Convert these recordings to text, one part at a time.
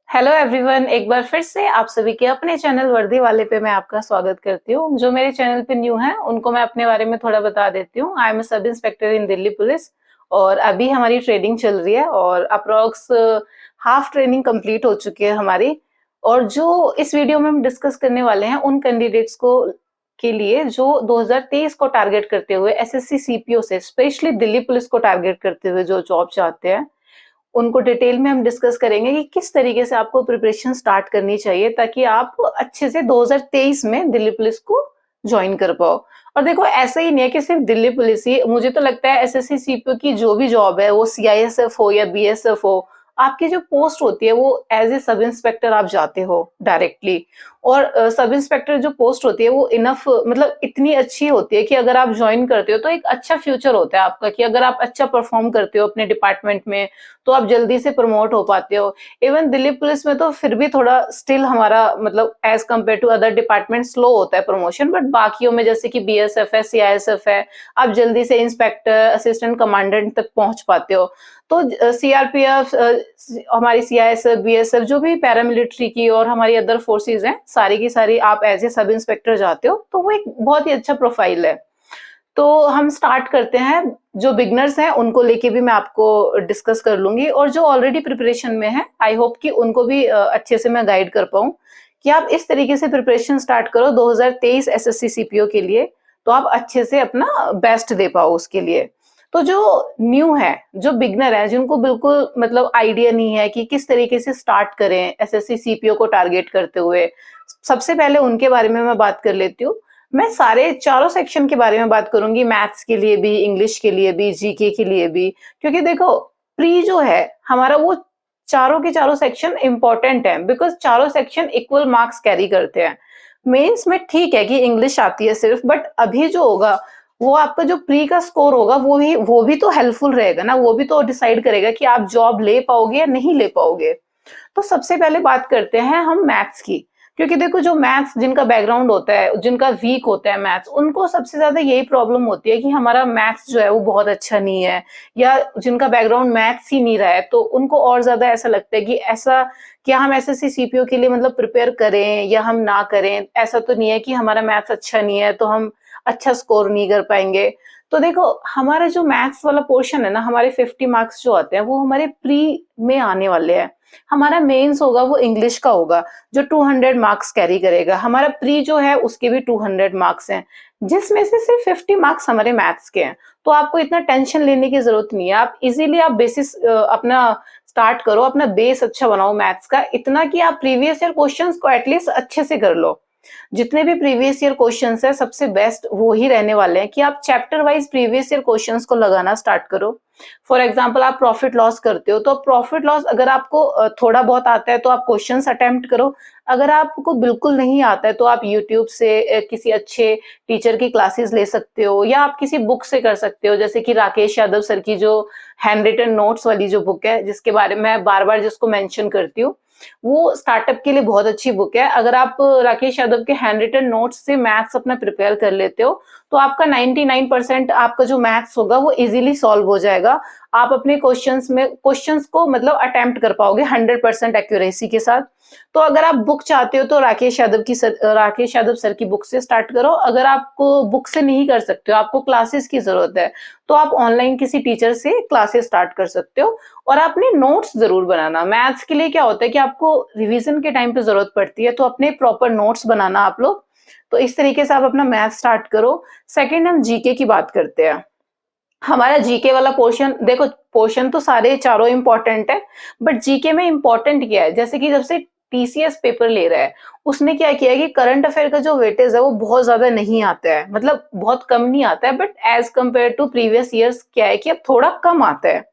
Hello everyone, एक बार फिर से आप सभी के अपने चैनल वर्दी वाले पे मैं आपका स्वागत करती हूँ। जो मेरे चैनल पे न्यू हैं उनको मैं अपने बारे में थोड़ा बता देती हूँ। I am sub inspector in Delhi police और अभी हमारी ट्रेनिंग चल रही है और अप्रोक्स हाफ ट्रेनिंग कंप्लीट हो चुकी है हमारी। और जो इस वीडियो में हम डिस्कस करने वाले हैं उन कैंडिडेट्स को के लिए जो 2023 को टारगेट करते हुए एसएससी सीपीओ से स्पेशली दिल्ली पुलिस को टारगेट करते हुए जो जॉब चाहते हैं, उनको डिटेल में हम डिस्कस करेंगे कि किस तरीके से आपको प्रिपरेशन स्टार्ट करनी चाहिए ताकि आप अच्छे से 2023 में दिल्ली पुलिस को ज्वाइन कर पाओ। और देखो, ऐसा ही नहीं है कि सिर्फ दिल्ली पुलिस ही, मुझे तो लगता है एसएससी सीपीओ की जो भी जॉब है, वो सीआईएसएफ हो या बीएसएफ हो, आपकी जो पोस्ट होती है वो एज ए सब इंस्पेक्टर आप जाते हो डायरेक्टली। और सब इंस्पेक्टर जो पोस्ट होती है वो इनफ, मतलब इतनी अच्छी होती है कि अगर आप ज्वाइन करते हो तो एक अच्छा फ्यूचर होता है आपका, कि अगर आप अच्छा परफॉर्म करते हो अपने डिपार्टमेंट में तो आप जल्दी से प्रमोट हो पाते हो। इवन दिल्ली पुलिस में तो फिर भी थोड़ा स्टिल हमारा मतलब as compare to other department slow होता है प्रमोशन, बट बाकियों में जैसे कि बीएसएफ है, सीआईएसएफ है, आप जल्दी से इंस्पेक्टर, असिस्टेंट कमांडेंट तक पहुंच पाते हो। तो सीआरपीएफ, हमारी सीआईएसएफ, बीएसएफ, जो भी पैरामिलिट्री की और हमारी अदर फोर्सेज हैं, सारी की सारी आप एज ए सब इंस्पेक्टर जाते हो, तो वो एक बहुत ही अच्छा प्रोफाइल है। तो हम स्टार्ट करते हैं। जो बिगनर्स हैं उनको लेके भी मैं आपको डिस्कस कर लूंगी, और जो ऑलरेडी प्रिपरेशन में है आई होप कि उनको भी अच्छे से मैं गाइड कर पाऊँ कि आप इस तरीके से प्रिपरेशन स्टार्ट करो 2023 एसएससी सीपीओ के लिए, तो आप अच्छे से अपना बेस्ट दे पाओ उसके लिए। तो जो न्यू है, जो बिगनर है, जिनको बिल्कुल मतलब आइडिया नहीं है कि किस तरीके से स्टार्ट करें एसएससी सीपीओ को टारगेट करते हुए, सबसे पहले उनके बारे में मैं बात कर लेती हूँ। मैं सारे चारों सेक्शन के बारे में बात करूंगी, मैथ्स के लिए भी, इंग्लिश के लिए भी, जीके के लिए भी, क्योंकि देखो, प्री जो है हमारा, वो चारों के चारों सेक्शन इंपॉर्टेंट है, बिकॉज चारों सेक्शन इक्वल मार्क्स कैरी करते हैं। मेंस में ठीक है कि इंग्लिश आती है सिर्फ, बट अभी जो होगा वो आपका जो प्री का स्कोर होगा वो भी तो हेल्पफुल रहेगा ना, वो भी तो डिसाइड करेगा कि आप जॉब ले पाओगे या नहीं ले पाओगे। तो सबसे पहले बात करते हैं हम मैथ्स की, क्योंकि देखो, जो मैथ्स जिनका बैकग्राउंड होता है, जिनका वीक होता है मैथ्स, उनको सबसे ज्यादा यही प्रॉब्लम होती है कि हमारा मैथ्स जो है वो बहुत अच्छा नहीं है, या जिनका बैकग्राउंड मैथ्स ही नहीं रहा है तो उनको और ज्यादा ऐसा लगता है कि ऐसा क्या हम एसएससी सीपीओ के लिए मतलब प्रिपेयर करें या हम ना करें। ऐसा तो नहीं है कि हमारा मैथ्स अच्छा नहीं है तो हम अच्छा स्कोर नहीं कर पाएंगे। तो देखो, हमारा जो मैथ्स वाला पोर्शन है ना, हमारे 50 मार्क्स जो आते हैं वो हमारे प्री में आने वाले हैं। हमारा मेंस होगा वो इंग्लिश का होगा, जो 200 मार्क्स कैरी करेगा। हमारा प्री जो है उसके भी 200 मार्क्स हैं, जिसमें से सिर्फ 50 मार्क्स हमारे मैथ्स के हैं। तो आपको इतना टेंशन लेने की जरूरत नहीं है, आप इजीली आप बेसिस अपना स्टार्ट करो, अपना बेस अच्छा बनाओ मैथ्स का, इतना कि आप प्रीवियस ईयर क्वेश्चंस को एटलीस्ट अच्छे से कर लो। जितने भी प्रीवियस ईयर क्वेश्चंस है सबसे बेस्ट वो ही रहने वाले हैं कि आप chapter wise previous year questions को लगाना स्टार्ट करो। फॉर एग्जांपल, आप प्रॉफिट लॉस करते हो तो प्रॉफिट लॉस अगर आपको थोड़ा बहुत आता है तो आप क्वेश्चंस अटेम्प्ट करो। अगर आपको बिल्कुल नहीं आता है तो आप यूट्यूब से किसी अच्छे टीचर की क्लासेस ले सकते हो, या आप किसी बुक से कर सकते हो, जैसे कि राकेश यादव सर की जो हैंड रिटन नोट्स वाली जो बुक है, जिसके बारे में मैं बार बार जिसको मेंशन करती हूँ, वो स्टार्टअप के लिए बहुत अच्छी बुक है। अगर आप राकेश यादव के हैंड रिटन नोट्स से मैथ्स अपना प्रिपेयर कर लेते हो तो आपका 99% आपका जो मैथ्स होगा वो इजीली सॉल्व हो जाएगा। आप अपने क्वेश्चंस को मतलब अटेम्प्ट कर पाओगे 100% एक्यूरेसी के साथ। तो अगर आप बुक चाहते हो तो राकेश यादव सर की बुक से स्टार्ट करो। अगर आपको बुक से नहीं कर सकते हो, आपको क्लासेस की जरूरत है, तो आप ऑनलाइन किसी टीचर से क्लासेस स्टार्ट कर सकते हो। और आपने नोट्स जरूर बनाना। मैथ्स के लिए क्या होता है कि आपको रिवीजन के टाइम पे जरूरत पड़ती है, तो अपने प्रॉपर नोट्स बनाना आप लोग। तो इस तरीके से आप अपना मैथ स्टार्ट करो। सेकंड, हम जीके की बात करते हैं। हमारा जीके वाला पोर्शन, देखो, पोर्शन तो सारे चारों इंपॉर्टेंट है, बट जीके में इंपॉर्टेंट क्या है, जैसे कि जब से टीसीएस पेपर ले रहा है, उसने क्या किया है कि करंट अफेयर का जो वेटेज है वो बहुत ज्यादा नहीं आता है, मतलब बहुत कम नहीं आता है, but as compare to previous years क्या है कि अब थोड़ा कम आता है।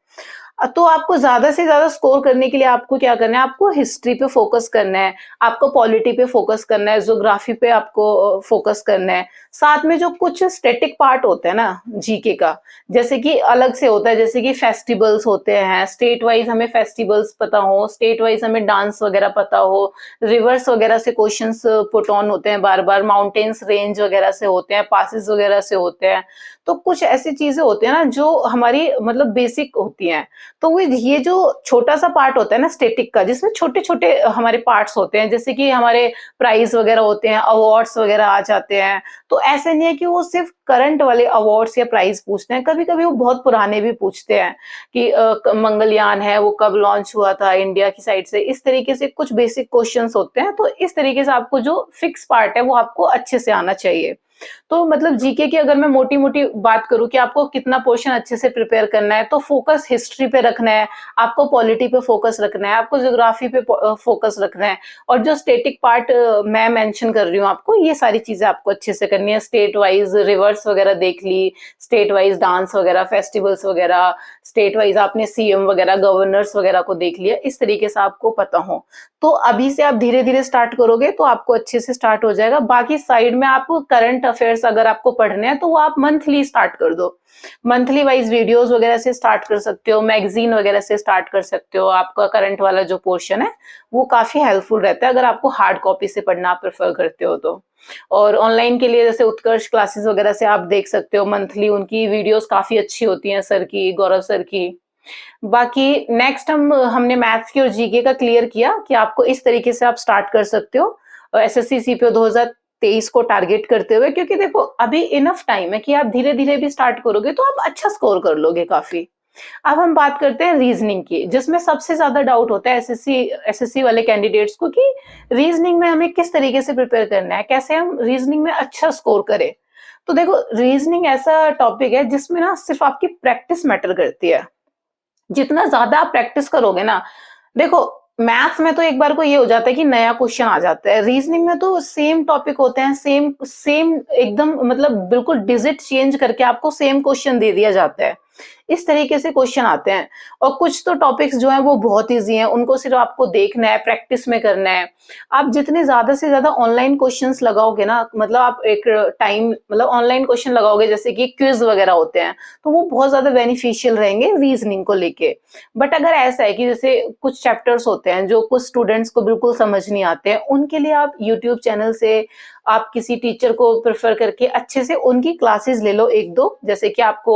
तो आपको ज्यादा से ज्यादा स्कोर करने के लिए आपको क्या करना है, आपको हिस्ट्री पे फोकस करना है, आपको पॉलिटी पे फोकस करना है, ज्योग्राफी पे आपको फोकस करना है। साथ में जो कुछ स्टैटिक पार्ट होते हैं ना जीके का, जैसे कि अलग से होता है, जैसे कि फेस्टिवल्स होते हैं, स्टेट वाइज हमें फेस्टिवल्स पता हो, स्टेट वाइज हमें डांस वगैरह पता हो, रिवर्स वगैरह से क्वेश्चंस पुट ऑन होते हैं बार बार, माउंटेन्स रेंज वगैरह से होते हैं, पासिस वगैरह से होते हैं। तो कुछ ऐसी चीजें होती हैं ना जो हमारी मतलब बेसिक होती हैं। तो वो ये जो छोटा-सा पार्ट होता है ना स्टैटिक का, जिसमें छोटे-छोटे हमारे पार्ट्स होते हैं, जैसे कि हमारे प्राइज़ वगैरह होते हैं, अवार्ड्स वगैरह आ जाते हैं। तो ऐसा नहीं है कि वो सिर्फ़ करंट वाले अवार्ड्स या प्राइज़ पूछते हैं, कभी-कभी वो बहुत पुराने भी पूछते हैं कि मंगलयान है, वो कब लॉन्च हुआ था इंडिया की साइड से। इस तरीके से कुछ बेसिक क्वेश्चन्स होते हैं, तो इस तरीके से आपको जो फिक्स पार्ट है, वो आपको अच्छे से आना चाहिए। तो मतलब जीके की अगर मैं मोटी-मोटी बात करूँ कि आपको कितना पोर्शन अच्छे से प्रिपेयर करना है, तो फोकस हिस्ट्री पे रखना है, आपको पॉलिटी पे फोकस रखना है, आपको ज्योग्राफी पे फोकस रखना है और जो स्टैटिक पार्ट मैं मेंशन कर रही हूँ आपको, ये सारी चीज़ें आपको अच्छे से करनी है। स्टेट वाइज़ रिवर्स वगैरह देख ली, स्टेट वाइज़ डांस वगैरह, फेस्टिवल्स वगैरह, स्टेट वाइज़ आपने सीएम वगैरह, गवर्नर्स वगैरह को देख लिया, इस तरीके से आपको पता हो। तो अभी से आप धीरे-धीरे स्टार्ट करोगे तो आपको अच्छे से स्टार्ट हो जाएगा। बाकी साइड में आप करंट अफेयर्स अगर आपको पढ़ने हैं तो वो आप मंथली स्टार्ट कर दो। मंथली वाइज़ वीडियोज़ वगैरह से स्टार्ट कर सकते हो, मैगज़ीन वगैरह से स्टार्ट कर सकते हो। आपका करंट वाला जो पोर्शन है, वो काफ़ी हेल्पफुल रहता है अगर आपको हार्ड कॉपी से पढ़ना आप प्रेफ़र करते हो तो। और ऑनलाइन के लिए जैसे उत्कर्ष क्लासेस वगैरह से आप देख सकते हो मंथली उनकी वीडियोज़ काफ़ी अच्छी होती हैं सर की, गौरव सर की। बाकी नेक्स्ट हमने मैथ्स की और जीके का क्लियर किया कि आपको इस तरीके से आप स्टार्ट कर सकते हो एसएससी सीपीओ 2023 को टारगेट करते हुए, क्योंकि देखो अभी इनफ टाइम है कि आप धीरे-धीरे भी स्टार्ट करोगे तो आप अच्छा स्कोर कर लोगे काफ़ी। अब हम बात करते हैं रीजनिंग की, जिसमें सबसे ज़्यादा डाउट होता है एसएससी वाले कैंडिडेट्स को कि रीजनिंग में हमें किस तरीके से प्रिपेयर करना है, कैसे हम रीजनिंग में अच्छा स्कोर करें। तो देखो रीजनिंग ऐसा टॉपिक है जिसमें ना सिर्फ आपकी प्रैक्टिस मैटर करती है। जितना ज़्यादा आप प्रैक्टिस करोगे ना, देखो मैथ्स में तो एक बार को ये हो जाता है कि नया क्वेश्चन आ जाता है, रीजनिंग में तो सेम टॉपिक होते हैं, सेम सेम एकदम मतलब बिल्कुल डिजिट चेंज करके आपको सेम क्वेश्चन दे दिया जाता है। इस तरीके से क्वेश्चन आते हैं और कुछ तो टॉपिक्स जो हैं वो बहुत ईज़ी हैं, उनको सिर्फ आपको देखना है, प्रैक्टिस में करना है। आप जितने ज़्यादा से ज़्यादा ऑनलाइन क्वेश्चंस लगाओगे ना, मतलब आप एक टाइम मतलब ऑनलाइन क्वेश्चन लगाओगे जैसे कि क्विज़ वगैरह होते हैं, तो वो बहुत ज़्यादा बेनिफिशियल रहेंगे रीज़निंग को लेके। बट अगर ऐसा है कि जैसे कुछ चैप्टर्स होते हैं जो कुछ स्टूडेंट्स को बिल्कुल समझ नहीं आते हैं, उनके लिए आप यूट्यूब चैनल से आप किसी टीचर को प्रेफ़र करके अच्छे से उनकी क्लासेस ले लो 1-2, जैसे कि आपको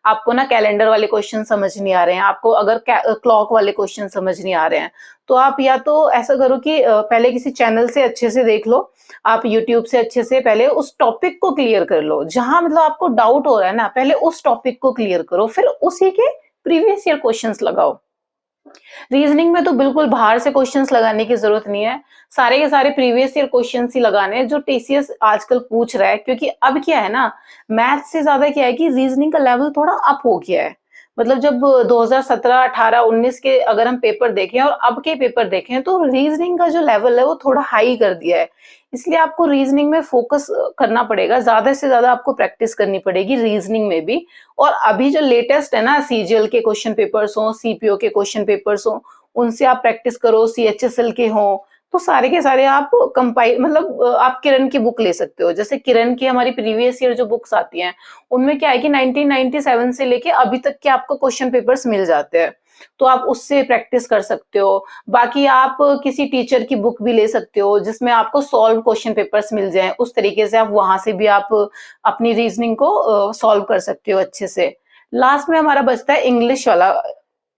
आपको ना कैलेंडर वाले क्वेश्चन समझ नहीं आ रहे हैं, आपको अगर क्लॉक वाले क्वेश्चन समझ नहीं आ रहे हैं, तो आप या तो ऐसा करो कि पहले किसी चैनल से अच्छे से देख लो, आप यूट्यूब से अच्छे से पहले उस टॉपिक को क्लियर कर लो। जहाँ मतलब आपको डाउट हो रहा है ना, पहले उस टॉपिक को क्लियर करो, फिर उसी के प्रीवियस ईयर क्वेश्चंस लगाओ। रीजनिंग में तो बिल्कुल बाहर से क्वेश्चंस लगाने की जरूरत नहीं है, सारे के सारे प्रीवियस ईयर क्वेश्चंस ही लगाने हैं जो टीसीएस आजकल पूछ रहा है, क्योंकि अब क्या है ना, मैथ से ज्यादा क्या है कि रीजनिंग का लेवल थोड़ा अप हो गया है। मतलब जब 2017, 18, 19 के अगर हम पेपर देखें और अब के पेपर देखें तो रीजनिंग का जो लेवल है वो थोड़ा हाई कर दिया है। इसलिए आपको रीजनिंग में फोकस करना पड़ेगा, ज्यादा से ज्यादा आपको प्रैक्टिस करनी पड़ेगी रीजनिंग में भी। और अभी जो लेटेस्ट है ना, सीजीएल के क्वेश्चन पेपर्स हों, सीपीओ के क्वेश्चन पेपर्स हों, उनसे आप प्रैक्टिस करो, सीएचएसएल के हों, तो सारे के सारे आप कंपाइल मतलब आप किरण की बुक ले सकते हो। जैसे किरण की हमारी प्रीवियस ईयर जो बुक्स आती हैं, उनमें क्या है कि 1997 से लेके अभी तक के आपको क्वेश्चन पेपर्स मिल जाते हैं। तो आप उससे प्रैक्टिस कर सकते हो। बाकी आप किसी टीचर की बुक भी ले सकते हो जिसमें आपको सॉल्व क्वेश्चन पेपर्स मिल जाएँ, उस तरीके से आप वहाँ से भी आप अपनी रीजनिंग को सॉल्व कर सकते हो अच्छे से। लास्ट में हमारा बचता है इंग्लिश वाला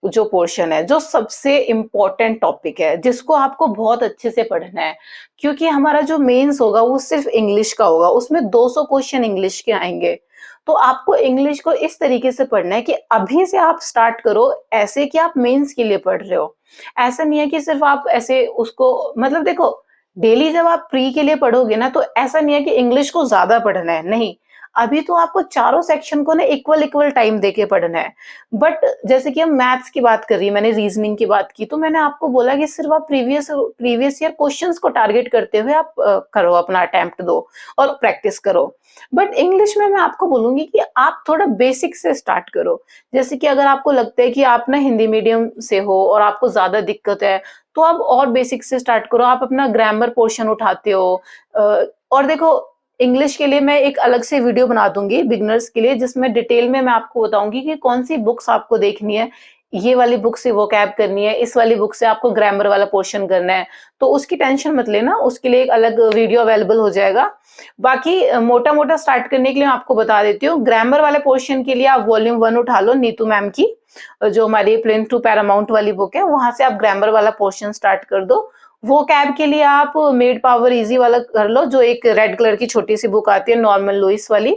जो पोर्शन है, जो सबसे इम्पोर्टेंट टॉपिक है, जिसको आपको बहुत अच्छे से पढ़ना है। क्योंकि हमारा जो मेंस होगा वो सिर्फ इंग्लिश का होगा, उसमें 200 क्वेश्चन इंग्लिश के आएँगे। तो आपको इंग्लिश को इस तरीके से पढ़ना है कि अभी से आप स्टार्ट करो, ऐसे कि आप मेंस के लिए पढ़ रहे हो। ऐसा नहीं है कि सिर्फ आप ऐसे उसको मतलब देखो, डेली जब आप प्री के लिए पढ़ोगे ना, तो ऐसा नहीं है कि इंग्लिश को ज़्यादा पढ़ना है, नहीं। अभी तो आपको चारों सेक्शन को ना इक्वल-इक्वल टाइम देके पढ़ना है। बट जैसे कि हम मैथ्स की बात कर रही है, मैंने रीजनिंग की बात की, तो मैंने आपको बोला कि सिर्फ आप प्रीवियस ईयर क्वेश्चंस को टारगेट करते हुए आप करो, अपना अटेम्प्ट दो और प्रैक्टिस करो। बट इंग्लिश में मैं आपको बोलूँगी कि आप थोड़ा बेसिक से स्टार्ट करो। जैसे कि अगर आपको लगता है कि आप ना हिंदी मीडियम से हो और आपको ज़्यादा दिक्कत है, तो आप और बेसिक से स्टार्ट करो। आप अपना ग्रामर पोर्शन उठाते हो और देखो इंग्लिश के लिए मैं एक अलग से वीडियो बना दूँगी बिगिनर्स के लिए, जिसमें डिटेल में मैं आपको बताऊँगी कि कौन-सी बुक्स आपको देखनी है। ये वाली बुक से वोकैब करनी है, इस वाली बुक से आपको ग्रामर वाला पोर्शन करना है। तो उसकी टेंशन मत लेना, उसके लिए एक अलग वीडियो अवेलेबल हो जाएगा। बाकी मोटा-मोटा स्टार्ट करने के लिए मैं आपको बता देती हूँ, ग्रामर वाले पोर्शन के लिए आप वॉल्यूम 1 उठा लो नीतू मैम की। जो हमारी प्लेन टू पैरामाउंट वाली बुक है, वहां से आप ग्रामर वाला पोर्शन स्टार्ट कर दो। वो कैब के लिए आप मेड पावर इजी वाला कर लो, जो एक रेड कलर की छोटी सी बुक आती है नॉर्मन लुइस वाली,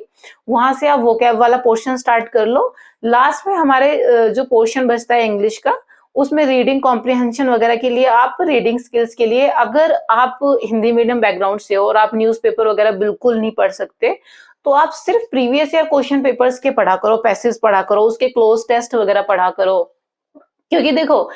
वहां से आप वो कैब वाला पोर्शन स्टार्ट कर लो। लास्ट में हमारे जो पोर्शन बचता है इंग्लिश का, उसमें रीडिंग कॉम्प्रिहेंशन वगैरह के लिए आप रीडिंग स्किल्स के लिए, अगर आप हिंदी मीडियम बैकग्राउंड से हो और आप न्यूज़पेपर वगैरह बिल्कुल नहीं पढ़ सकते, तो आप सिर्फ प्रीवियस ईयर क्वेश्चन पेपर्स के पढ़ा करो, पैसेज पढ़ा करो, उसके क्लोज टेस्ट वगैरह पढ़ा करो। क्योंकि देखो,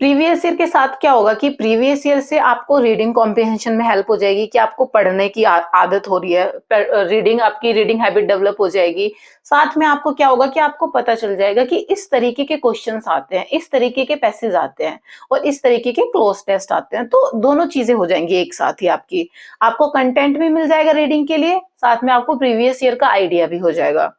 प्रीवियस ईयर के साथ क्या होगा कि प्रीवियस ईयर से आपको रीडिंग कॉम्प्रिहेंशन में हेल्प हो जाएगी कि आपको पढ़ने की आदत हो रही है, रीडिंग आपकी रीडिंग हैबिट डेवलप हो जाएगी। साथ में आपको क्या होगा कि आपको पता चल जाएगा कि इस तरीके के क्वेश्चंस आते हैं, इस तरीके के पैसेज आते हैं और इस तरीके के क्लोज टेस्ट आते हैं। तो दोनों चीजें हो जाएंगी एक साथ ही आपकी। आपको कंटेंट भी मिल जाएगा रीडिंग के लिए, साथ में आपको प्रीवियस ईयर का आइडिया भी हो जाएगा।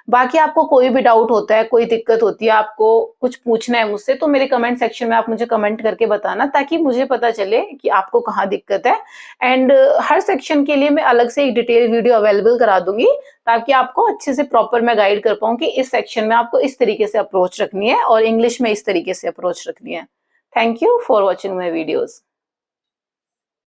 बाकी आपको कोई भी डाउट होता है, कोई दिक्कत होती है, आपको कुछ पूछना है मुझसे, तो मेरे कमेंट सेक्शन में आप मुझे कमेंट करके बताना, ताकि मुझे पता चले कि आपको कहाँ दिक्कत है। एंड हर सेक्शन के लिए मैं अलग से एक डिटेल वीडियो अवेलेबल करा दूंगी, ताकि आपको अच्छे से प्रॉपर मैं गाइड कर पाऊँ कि इस सेक्शन में आपको इस तरीके से अप्रोच रखनी है और इंग्लिश में इस तरीके से अप्रोच रखनी है। Thank you for watching my videos.